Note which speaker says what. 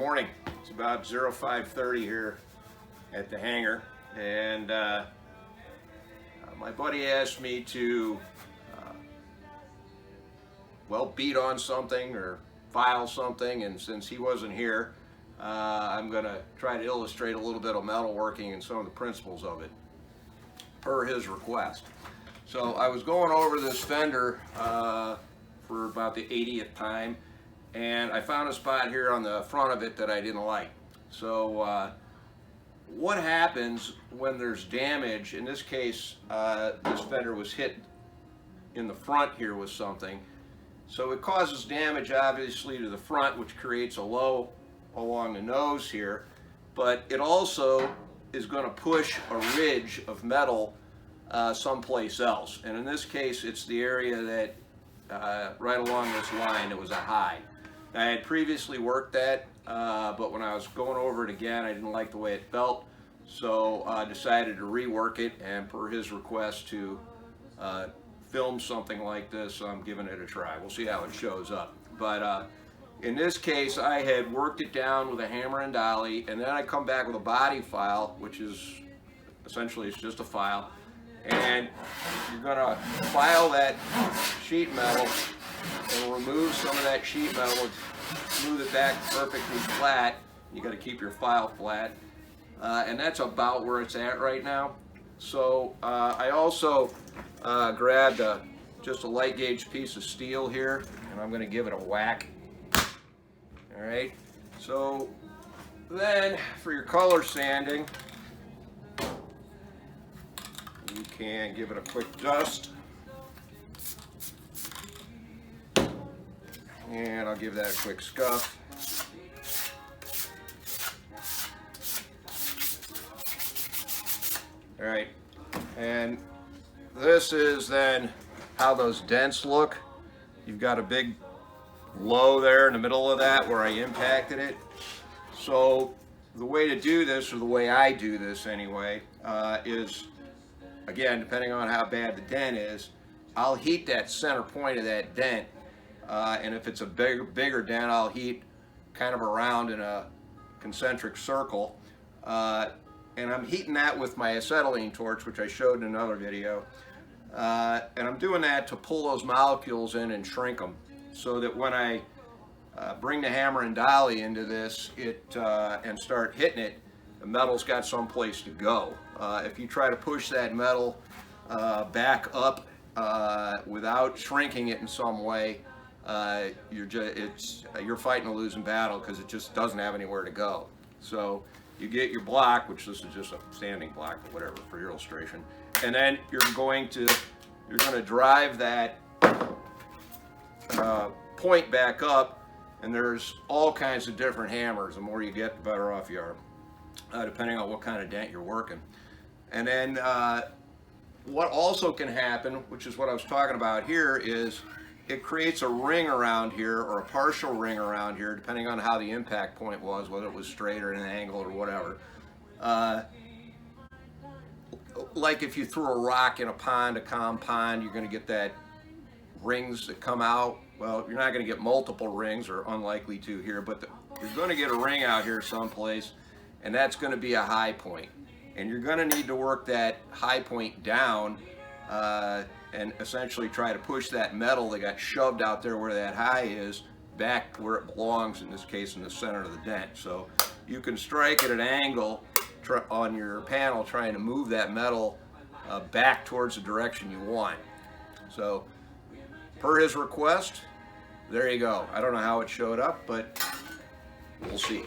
Speaker 1: morning. It's about 05:30 here at the hangar, and my buddy asked me to beat on something or file something, and since he wasn't here, I'm going to try to illustrate a little bit of metalworking and some of the principles of it per his request. So I was going over this fender for about the 80th time, and I found a spot here on the front of it that I didn't like. So what happens when there's damage? In this case, this fender was hit in the front here with something. So it causes damage obviously to the front, which creates a low along the nose here, but it also is going to push a ridge of metal someplace else. And in this case, it's the area that right along this line, it was a high. I had previously worked that, but when I was going over it again, I didn't like the way it felt, so I decided to rework it, and per his request to film something like this, I'm giving it a try. We'll see how it shows up. But in this case, I had worked it down with a hammer and dolly, and then I come back with a body file, which is essentially it's just a file, and you're going to file that sheet metal and remove some of that sheet metal, smooth it back perfectly flat. You got to keep your file flat, and that's about where it's at right now. So I also grabbed just a light gauge piece of steel here, and I'm going to give it a whack. All right. So then for your color sanding, you can give it a quick dust. And I'll give that a quick scuff. All right, and this is then how those dents look. You've got a big low there in the middle of that where I impacted it. So the way to do this, or the way I do this anyway, is, again, depending on how bad the dent is, I'll heat that center point of that dent. And if it's a bigger dent, I'll heat kind of around in a concentric circle. And I'm heating that with my acetylene torch, which I showed in another video. And I'm doing that to pull those molecules in and shrink them, so that when I bring the hammer and dolly into this and start hitting it, the metal's got some place to go. If you try to push that metal back up without shrinking it in some way, you're fighting a losing battle, because it just doesn't have anywhere to go. So you get your block, which this is just a standing block or whatever for your illustration, and then you're going to drive that point back up. And there's all kinds of different hammers. The more you get, the better off you are, depending on what kind of dent you're working. And then what also can happen, which is what I was talking about here, is it creates a ring around here, or a partial ring around here, depending on how the impact point was, whether it was straight or an angle or whatever. Like if you threw a rock in a pond, a calm pond, you're going to get that rings that come out. Well, you're not going to get multiple rings, or unlikely to here, but you're going to get a ring out here someplace, and that's going to be a high point. And you're going to need to work that high point down and essentially try to push that metal that got shoved out there where that high is back where it belongs, in this case in the center of the dent. So you can strike at an angle on your panel, trying to move that metal back towards the direction you want. So per his request, there you go. I don't know how it showed up, but we'll see.